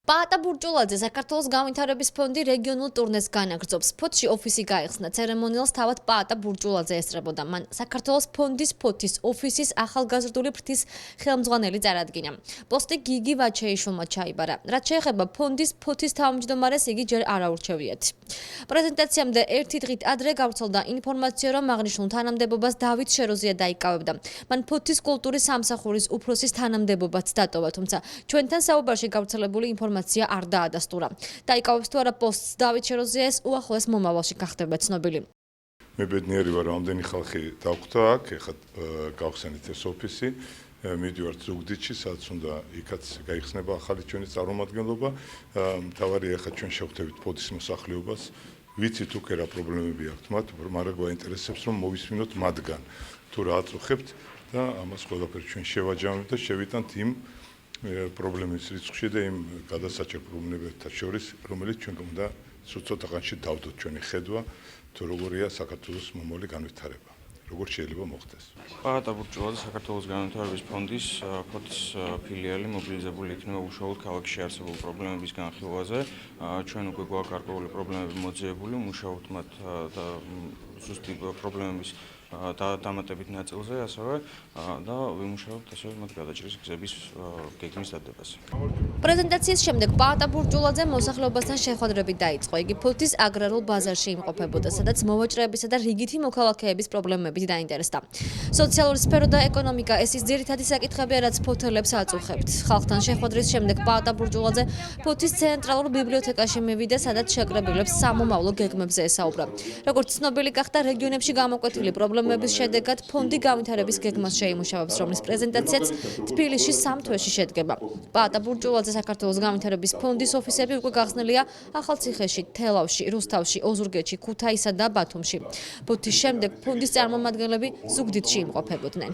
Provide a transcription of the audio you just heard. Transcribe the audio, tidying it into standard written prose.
პაატა ბურჭულაძე საქართველოს განვითარების ფონდი რეგიონულ ტურნეს განაგრძობს. ფოთში ოფისი გაიხსნა, ცერემონიალს თავად პაატა ბურჭულაძე ესწრებოდა. მან საქართველოს ფონდის ფოთის ოფისის ახალგაზრდული ფრთის ხელმძღვანელი წარადგინა. პოსტი გიგი ვაჩეიშვილმა ჩაიბარა. რაც შეეხება ფონდის ფოთის თავმჯდომარეს, იგი ჯერ არ აურჩევიათ. პრეზენტაციამდე ერთი დღით ადრე გავრცელდა ინფორმაცია, რომ აღნიშნულ თანამდებობას დავით შეროზია დაიკავებდა. მან ფოთის კულტურის სამსახურის უფროსის თანამდებობაც დატოვა, თუმცა ჩვენთან საუბარში გავრცელებული ინფორმაცია არ დაადასტურა. დაიკავებს თუ არა პოსტს დავით შეროზიას უახლოეს მომავალში გახდება ცნობილი. მე ბედნიერი ვარ, რამდენი ხალხი დავხვდა აქ, ეხლა გავხსენეთ ეს ოფისი. მიდივართ ზუგდიდში, სადაც უნდა იქაც გაიხსნება ახალი ჩვენი წარმომადგენლობა. მთავარია ახლა ჩვენ შევხვდებით ფოთის მოსახლეობას. ვიცით უკვე რა პრობლემები აქვთ მათ, მაგრამ გვაინტერესებს რომ მოვისმინოთ მათგან თუ რა აწუხებთ და ამას ყველაფერს ჩვენ შევაჯამებთ და შევიტანთ იმ პრობლემის რიცხვში და იმ გადასაჭერ პრობლემებთან შორის, რომელიც ჩვენ უნდა სულ ცოტაღანში დავდოთ ჩვენი ხედვა, თუ როგორია საქართველოს მომავალი განვითარება, როგორ შეიძლება მოხდეს. პაატა ბურჭულაძე საქართველოს განვითარების ფონდის ფოთის ფილიალი მობილიზებული იქნება უშუალოდ ქალაქში არსებულ პრობლემების განხილვაზე. ჩვენ უკვე გვაქვს გარკვეული პრობლემები მოძიებული, მუშაობთ მათ და ზუსტი პრობლემების დამატებით ნაწილზე ასევე და ვიმუშაობთ ასევე მათ გადაჭრის გზების გეგმის დადებას. პრეზენტაციის შემდეგ პაატა ბურჭულაძე მოსახლეობასთან შეხვედრებით დაიწყო. იგი ფოთის აგრარულ ბაზარში იმყოფებოდა, სადაც მოვაჭრეებისა და რიგითი მოქალაქეების პრობლემებით დაინტერესდა. სოციალური სფერო და ეკონომიკა ეს ის ძირითადი საკითხებია, რაც ფოთელებს აწუხებთ. ხალხთან შეხვედრის შემდეგ პაატა ბურჭულაძე ფოთის ცენტრალურ ბიბლიოთეკაში მივიდა, სადაც შეკრებილებს სამომავლო გეგმებზე ესაუბრა. როგორც ცნობილი გახდა, რეგიონებში გამოკვეთილი პრობლემების შედეგად ფონდი განვითარების გეგმას შეიმუშავებს, რომლის პრეზენტაციაც თბილისში 3 თვეში შედგება. პაატა ბურჭულაძე საქართველოს განვითარების ფონდის ოფისები უკვე გახსნილია ახალციხეში, თელავში, რუსთავში, ოზურგეთში, ქუთაისსა და ბათუმში. ფოთის შემდეგ ფონდის წარმომადგენლები ზუგდიდში იმყოფებოდნენ.